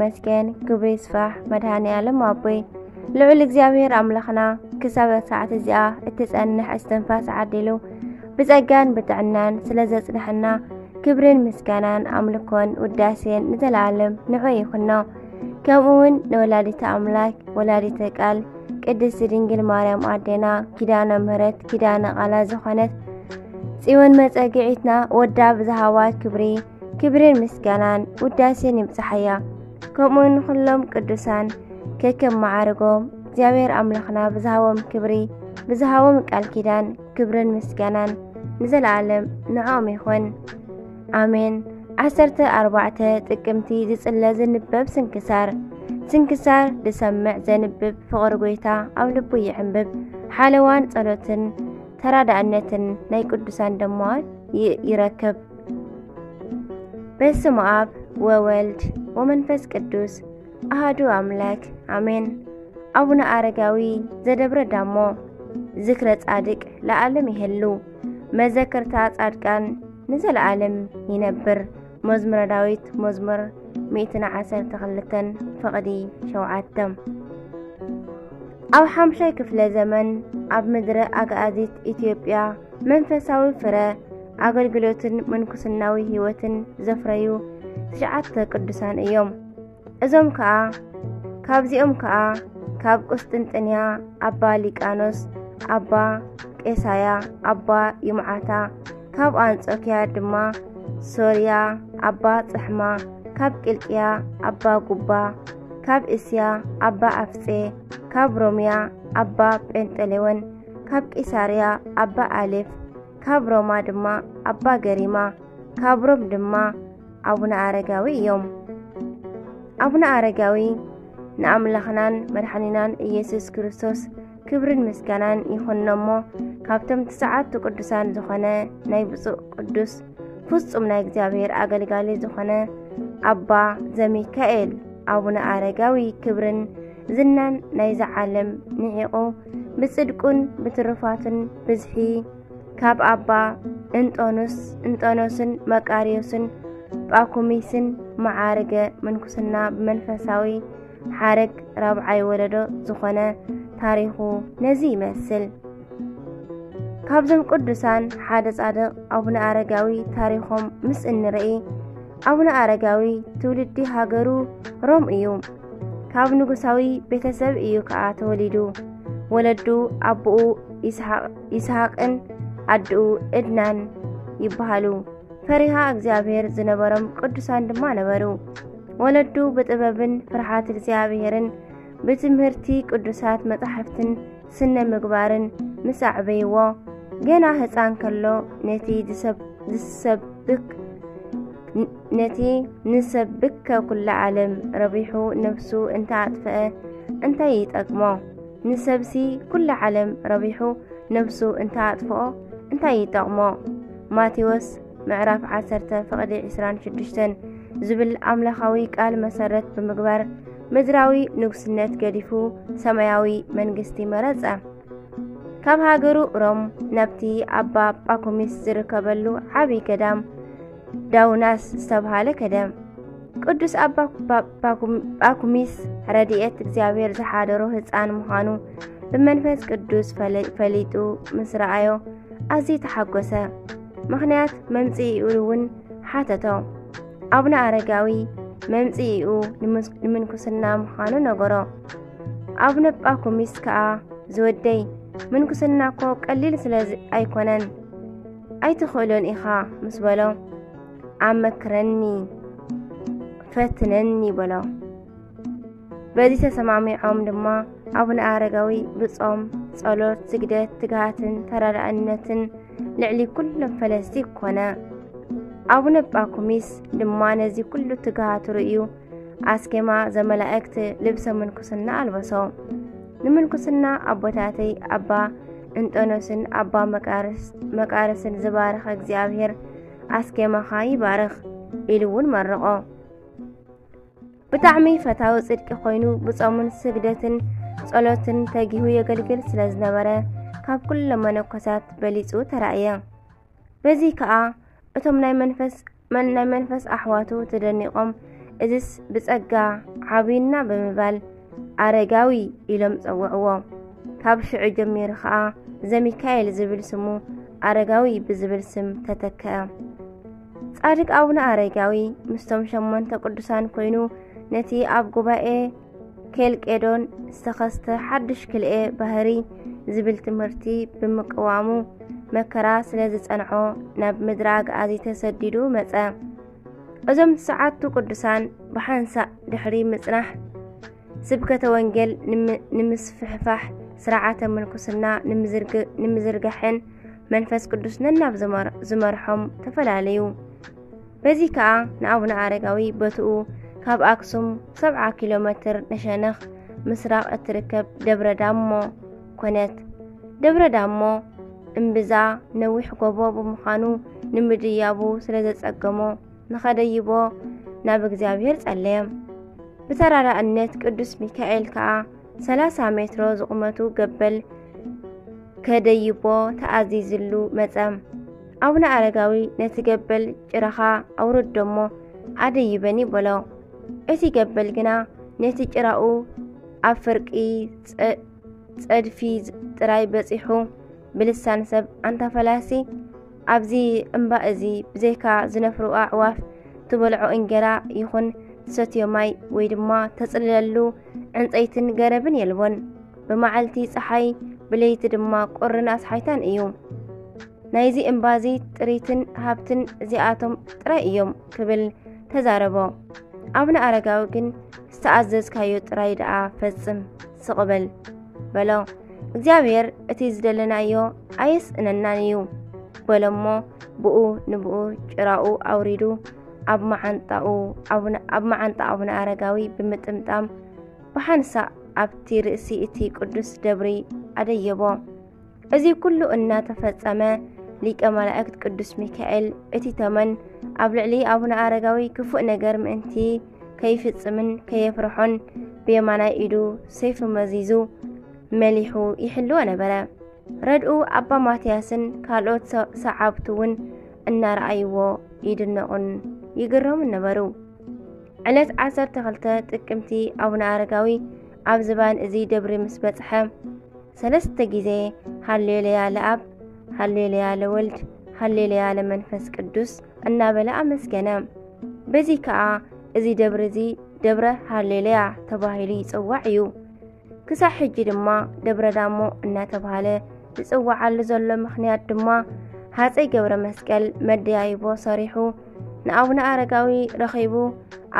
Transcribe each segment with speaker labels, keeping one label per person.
Speaker 1: مسكين كبري صفاح مدهاني عالم أبوي لعل እግዚአብሔር أملخنا كسب ساعة زياء التسأنح استنفاس عدلو بزقان بتعنان سلزت نحنا كبرين مسكانان أملكون وداسين نزل عالم نعوي خنا كمون نولادة أملاك ولادة قال قدس دينجل مريم أدينا كدانا مهرت كدانا على زخنت سيون مزاقعتنا ودا بزهوات كبرين مسكانان وداسين يمسحيا كمون كلهم قدسان ككم معارقهم እግዚአብሔር أملخنا بزهوم كبري بزهوم قال كدان كبرين مسكانان نزل عالم نعوم يخون آمين 14 ጥቅምቲ ዝጽለ ዝንበብ ስንክሳር ድሰምዕ ዘንብብ ፍቕሪ ጎይታ ኣብ ልቡ ይሕንብብ ሓለዋን ጸሎትን ተራዳእነትን ናይ ቅዱሳን ደሞ ይረክብ በስመ አብ ወወልድ ወመንፈስ ቅዱስ አሐዱ አምላክ አሜን። አቡነ አረጋዊ ዘደብረ ዳሞ ዝክረ ጻድቅ ለዓለም ይሄሉ መዘከርታ ጻድቃን ንዘለዓለም ይነብር መዝሙረ ዳዊት መዝሙር 112 فقدي شوعتم أو حمشي كفل زمن أب مدر أجازيت إثيوبيا منفساوي فرا أجلجلوتن من كسناوي هيوتن زفريو تشعت قدسان يوم أزوم كابزيوم كاب قسطنطنيا أبا ليقانوس أبا قيسايا أبا يمعاتا كاب أنطاكيا دما سوريا أبا صحما كاب قلقيا أبا قبا كاب إسيا أبا أفسي كاب روميا أبا بنتليون كاب إساريا أبا ألف كاب روما دما أبا غريما كاب روم دما أبونا أرقاوي يوم أبونا أرقاوي نعم لخنان مرحنينان إيسوس كريستوس كبرن مسكانان يخون نمو كابتم 9 قدسان زخانة نايبسو قدس فصم نايك جابير أغلقالي زخانة أبا زميكائيل أبونا أرقاوي كبرن زنان نايز عالم نعيقو بصدقون بترفاتن بزحي كاب أبا انتونوسن مكاريوسن باكوميسن معارقة منكسنا بمنفساوي حارق رابعي ولدو زخانة تاريخو نزي مسل كابزم قدسان حادث عدق أبونا أرقاوي تاريخهم مس النرئي أبونا أرقاوي تولدي هاجرو روم إيوم كاب نقصاوي بيتسب إيو كعات ولدو ولدو أبو إسحاقن أدو إدنان يبهالو فريها أكزابير زنبرم قدسان دما نبرو ولدو بتبابن فرحات أكزابيرن بتمهرتي قدسات متحفتن سنة مقبارن مسعبيوا جنا هتان كله نتي نسبك كل عالم ربيحو نفسه انت عطفئه انت يتأقمو نسبسي كل عالم ربيحو نفسه انت عطفئه انت يتأقمو ماتيوس معرف 10 فقدي 26 زبل أملخاوي قال مسرت بمقبار مدراوي نقصنات قديفو سماياوي منغستي مرزة كاب هاجرو روم نبتي أبا باكوميس زركبلو عبي كدام داوناس استبهالة كدام قدس أبا باكوميس رديئت اكزابير زحادرو هزان مخانو بمنفس قدس فليتو مسرعيو أزي تحقوسا مخنيات ممزيئون حاتتو أبنا أرقاوي ممزيئو نمنكسنا مخانو نغرو أبنا باكوميس كا زودي من كسناكو قليل سلاز أيكونن أي تخولون إخا مسبلو عمكرني فتنني بلو بدي سمامي عم دما أبنا أرقاوي بصوم صلوت سجدت تقهاتن ترارعنتن لعلي كل فلسطيق كونا أبنا باكوميس دما نزي كل تقهات رؤيو أسكما زملائكت لبسا من كسنا البسو نمن كسنا أبوتاتي أبا انتونوسن أبا مكارسن زبارخ اكزابير أسكما خاي بارخ إلوون مرقو بتعمي فتاو صدق خوينو بصومن سجدتن صلوتن تجيهو يقلقل سلازنبرة كاب كل منوكسات بليسو ترأيا بزي كا اتم ناي منفس أحواتو تدنيقم እዝስ ብጸጋ ዓብይና ብምባል አረጋዊ ኢሎም ጸውዕዎ ካብ ሽዑ ጀሚሩ ኸዓ ዘሚካኤል ዝብል ስሙ አረጋዊ ብዝብል ስም ተተከአ ጻድቅ አቡነ አረጋዊ ምስቶም 8 ቅዱሳን ኮይኑ ነቲ ኣብ ጉባኤ ኬልቄዶን ዝተኸስተ ሓድሽ ክልኤ ባህሪ ዝብል ትምህርቲ ብምቅዋሙ መከራ ስለ ዝጸንዖ ናብ ምድራ ገኣዚ ተሰዲዱ መጸ እዞም 9 ቅዱሳን ብሓንሳእ ድሕሪ ምጽናሕ ስብከተ ወንጌል ንምስፍሕፋሕ ስርዓተ ምንኩስና ንምዝርጋሕን መንፈስ ቅዱስ ነናብ ዝመርሖም ተፈላለዩ በዚ ከዓ ንአቡነ አረጋዊ በትኡ ካብ አክሱም 70 ኪሎ ሜትር ነሸነኽ ምስራቅ እትርከብ ደብረ ዳሞ ኮነት ደብረ ዳሞ እምብዛ ነዊሕ ጎቦ ብምዃኑ ንምድያቡ ስለ ዘጸገሞ ንኸደይቦ ናብ እግዚአብሔር ጸለየ ብተራራእነት ቅዱስ ሚካኤል ከዓ 30 ሜትሮ ዝቁመቱ ገበል ከደይቦ ተኣዚዝሉ መጸም አቡነ አረጋዊ ነቲ ገበል ጭራኻ አውርዶሞ አደይበኒ በሎ እቲ ገበል ግና ነቲ ጭራኡ ኣብ ፍርቂ ጸድፊ ጥራይ በጺሑ ብልሳን ሰብ አንታፈላሲ ኣብዚ እምባ እዚ ብዘይካ ዝነፍሩ ኣዕዋፍ ትበልዖ እንጀራ ይኹን ሰትዮ ማይ ወይ ድማ ተጽልለሉ ዕንጸይትን ገረብን የልቦን በመዓልቲ ፀሐይ ብለይቲ ድማ ቁርን ኣስሓይታን እዩ ናይዚ እምባዚ ጥሪትን ሃብትን እዚኣቶም ጥራይ እዮም ክብል ተዛረቦ አቡነ አረጋዊ ግን ዝተኣዘዝካዮ ጥራይ ደኣ ፈጽም ስቕበል በሎ እግዚአብሔር እቲ ዝደለናዮ ኣይስእነናን እዩ በሎሞ ብኡ ንብኡ ጭራኡ አውሪዱ ኣብ ማዓንጣ አቡነ አረጋዊ ብምጥምጣም ብሓንሳእ ኣብቲ ርእሲ እቲ ቅዱስ ደብሪ አደየቦ እዚ ኩሉ እናተፈጸመ ሊቀ መላእክት ቅዱስ ሚካኤል እቲ ተመን ኣብ ልዕሊ አቡነ አረጋዊ ክፉእ ነገር ምእንቲ ከይፍጽምን ከየፍርሖን ብየማናይ ኢዱ ሰይፉ መዚዙ መሊሑ ይሕልዎ ነበረ ረድኡ አባ ማትያስን ካልኦት ሰዓብቱውን እናረአይዎ ይድነቁን ይግረሙ ነበሩ ዕለት 12 ጥቅምቲ አቡነ አረጋዊ ኣብ ዝባን እዚ ደብሪ ምስ በጽሐ 3 ጊዜ ሃሌሉያ ለአብ ሃሌሉያ ለወልድ ሃሌሉያ ለመንፈስ ቅዱስ እናበለ አመስገነ በዚ ከዓ እዚ ደብሪ እዚ ደብረ ሃሌሉያ ተባሂሉ ይጽዋዕ እዩ ክሳብ ሕጂ ድማ ደብረ ዳሞ እናተባሃለ ዝጽዋዓሉ ዘሎ ምኽንያት ድማ ሃፀይ ገብረ መስቀል መደያይቦ ሰሪሑ ንአቡነ አረጋዊ ረኺቡ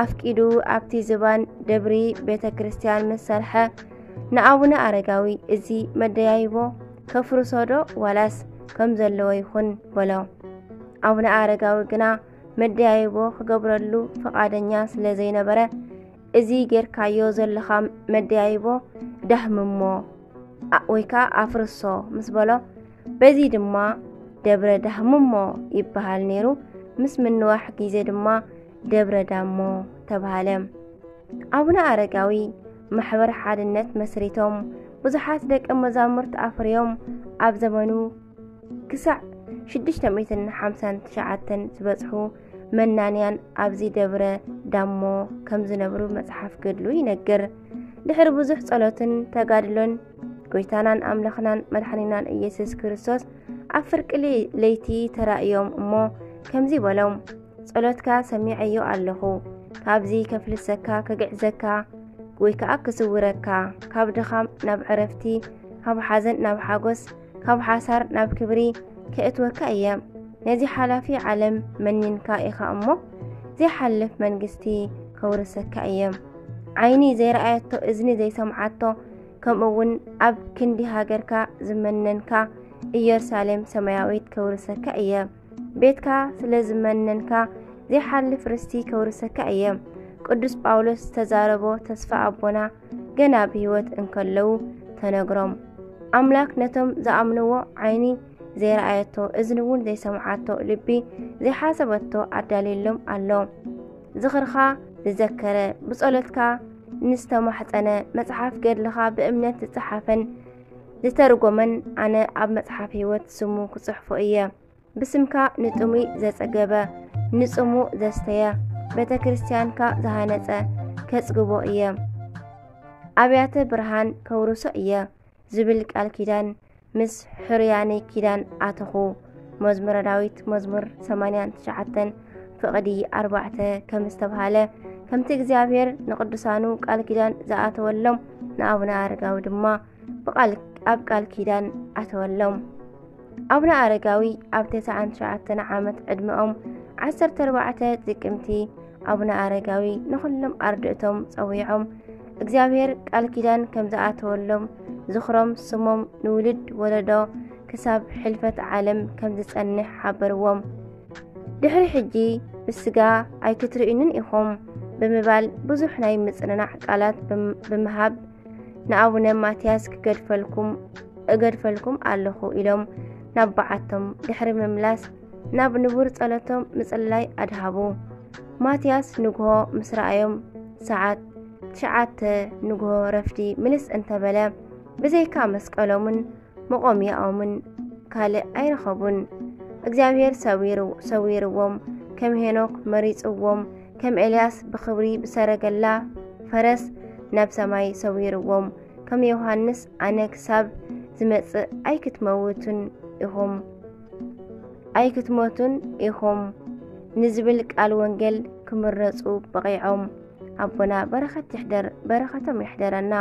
Speaker 1: አፍቂዱ ኣብቲ ዝባን ደብሪ ቤተ ክርስቲያን መሰርሐ ንአቡነ አረጋዊ እዚ መደያይቦ ከፍርሶዶ ዋላስ ከም ዘለዎ ይኹን በሎ አቡነ አረጋዊ ግና መደያይቦ ክገብረሉ ፈቃደኛ ስለ ዘይነበረ እዚ ጌርካዮ ዘለኻ መደያይቦ ዳህምሞ ወይካ አፍርሶ ምስ በሎ በዚ ድማ ደብረ ዳህምሞ ይበሃል ነይሩ ምስ ምንዋሕ ጊዜ ድማ ደብረ ዳሞ ተባሃለ አቡነ አረጋዊ ማሕበር ሓድነት መስሪቶም ብዙሓት ደቀ መዛሙርት አፍርዮም ኣብ ዘመኑ ክሳዕ 659 ዝበጽሑ መናንያን ኣብዚ ደብረ ዳሞ ከም ዝነብሩ መጽሓፍ ገድሉ ይነግር ድሕሪ ብዙሕ ጸሎትን ተጋድሎን ጎይታናን አምላኽናን መድኃኒናን ኢየሱስ ክርስቶስ ኣብ ፍርቂ ለይቲ ተራእዮም እሞ ከምዚ በሎም ጸሎትካ ሰሚዐዮ ኣለኹ ካብዚ ከፍልሰካ ከግዕዘካ ወይ ከዓ ክስውረካ ካብ ድኻም ናብ ዕረፍቲ ካብ ሓዘን ናብ ሓጎስ ካብ ሓሳር ናብ ክብሪ ከእትወካ እየ ነዚ ሓላፊ ዓለም መኒንካ ኢኻ እሞ ዘይሓልፍ መንግስቲ ከውርሰካ እየ ዓይኒ ዘይረኣየቶ እዝኒ ዘይሰምዓቶ ከምኡውን ኣብ ክንዲ ሃገርካ ዝመነንካ ኢየሩሳሌም ሰማያዊት ከውርሰካ እየ ቤትካ ስለ ዝመነንካ ዘይሓልፍ ርስቲ ከውርሰካ እየ ቅዱስ ጳውሎስ ተዛረቦ ተስፋ አቦና ገና ብህይወት እንከለው ተነግሮም አምላክ ነቶም ዝኣምንዎ ዓይኒ ዘይረኣየቶ እዝንውን ዘይሰምዓቶ ልቢ ዘይሓሰበቶ ኣዳልየሎም ኣሎ ዝኽርኻ ዝዘከረ ብጸሎትካ ንስተማሕፀነ መጽሓፍ ገድልኻ ብእምነት ዝጸሓፈን ዝተርጎመን ኣነ ኣብ መጽሓፍ ህይወት ስሙ ክጽሕፎ እየ ብስምካ ንጥሙይ ዘጸገበ ንጽሙ ዘስተየ ቤተ ክርስቲያንካ ዝሃነጸ ከጽግቦ እየ ኣብያተ ብርሃን ከውርሶ እየ ዝብል ቃል ኪዳን ምስ ሕርያኒ ኪዳን ኣተኹ መዝሙረ ዳዊት መዝሙር 89 ፍቕዲ 4 ከም ዝተብሃለ ከምቲ እግዚአብሔር ንቅዱሳኑ ቃል ኪዳን ዝኣተወሎም ንኣቡነ ኣረጋዊ ድማ ኣብ ቃል ኪዳን ኣተወሎም። ኣቡነ ኣረጋዊ ኣብ 99 ዓመት ዕድሚኦም 14 ጥቅምቲ ኣቡነ ኣረጋዊ ንኹሎም ኣርድእቶም ፀዊዖም እግዚአብሔር ቃል ኪዳን ከም ዝኣተወሎም ዝኽሮም ስሞም ንውልድ ወለዶ ክሳብ ሕልፈት ዓለም ከም ዝጸንሕ ሓበርዎም። ድሕሪ ሕጂ ብስጋ ኣይክትርእዩንን ኢኹም ብምባል ብዙሕ ናይ ምጽንናዕ ቃላት ብምሃብ ንኣቡነ ማትያስ እገድፈልኩም ኣለኹ ኢሎም ናብ በዓቶም ድሕሪ ምምላስ ናብ ንቡር ጸሎቶም ምጽላይ ኣድሃቡ። ማትያስ ንግሆ ምስ ረኣዮም ሰዓት 9 ንግሆ ረፍዲ ምልስ እንተበለ ብዘይካ መስቀሎምን መቆሚያኦምን ካልእ ኣይረኸቡን። እግዚአብሔር ሰዊርዎም ከም ሄኖክ መሪጽዎም ከም ኤልያስ ብኽብሪ ብሰረገላ ፈረስ ናብ ሰማይ ሰዊርዎም ከም ዮሐንስ ኣነ ክሳብ ዝመጽእ ኣይክትሞቱን ኢኹም ንዝብል ቃል ወንጌል ክምረጹ በቂዖም። ኣቦና በረኸቶም ይሕደረና።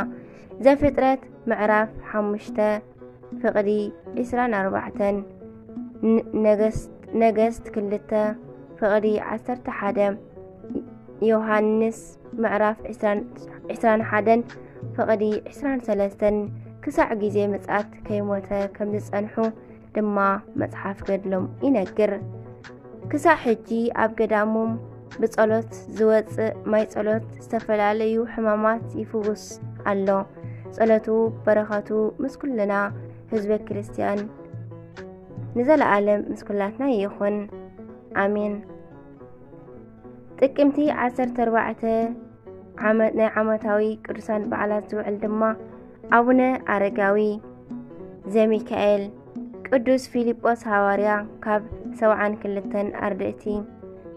Speaker 1: ዘፍጥረት ምዕራፍ 5 ፍቕዲ 24 ነገስት 2 ፍቕዲ 11 ዮሐንስ ምዕራፍ 21 ፍቕዲ 23 ክሳዕ ጊዜ ምጽኣት ከይሞተ ከም ዝጸንሑ ድማ መጽሓፍ ገድሎም ይነግር። ክሳዕ ሕጂ ኣብ ገዳሞም ብጸሎት ዝወፅእ ማይ ጸሎት ዝተፈላለዩ ሕማማት ይፍውስ ኣሎ። ጸሎቱ በረኸቱ ምስ ኩልና ህዝበ ክርስቲያን ንዘለዓለም ምስ ኩላትና ይኹን ኣሜን። ጥቅምቲ 14 ናይ ዓመታዊ ቅዱሳን በዓላት ዝውዕል ድማ ኣቡነ ኣረጋዊ ዘሚካኤል፣ ቅዱስ ፊልጶስ ሐዋርያ ካብ 72 ኣርድእቲ፣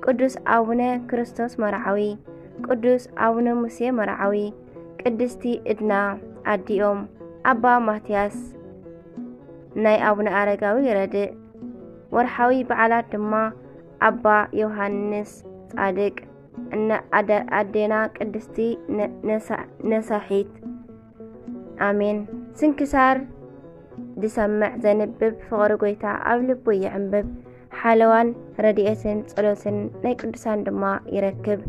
Speaker 1: ቅዱስ ኣቡነ ክርስቶስ መርዓዊ፣ ቅዱስ ኣቡነ ሙሴ መርዓዊ፣ ቅድስቲ ዕድና ኣዲኦም፣ ኣባ ማትያስ፣ ናይ ኣቡነ ኣረጋዊ ረድእ። ወርሓዊ በዓላት ድማ ኣባ ዮሐንስ ጻድቅ፣ ኣዴና ቅድስቲ ነሳሒት። ኣሜን። ስንክሳር ዝሰምዕ ዘንብብ ፍቕሪ ጎይታ ኣብ ልቡ ይዕንብብ። ሓለዋን ረድኤትን ጸሎትን ናይ ቅዱሳን ድማ ይረክብ።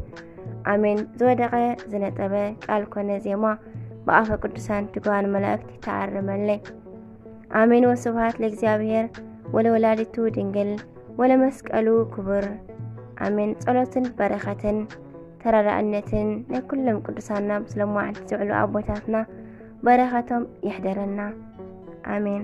Speaker 1: ኣሜን። ዝወደቐ ዝነጠበ ቃል ኮነ ዜማ ብኣፈ ቅዱሳን ትጓን መላእክት ይተዓርመለይ። ኣሜን። ወስብሐት ለእግዚአብሔር ወለወላዲቱ ድንግል ወለመስቀሉ ክቡር ኣሜን። ጸሎትን በረኸትን ተራዳእነትን ናይ ኩሎም ቅዱሳንና ምስለሟዓንቲ ዝውዕሉ ኣቦታትና በረኸቶም ይሕደረና። ኣሜን።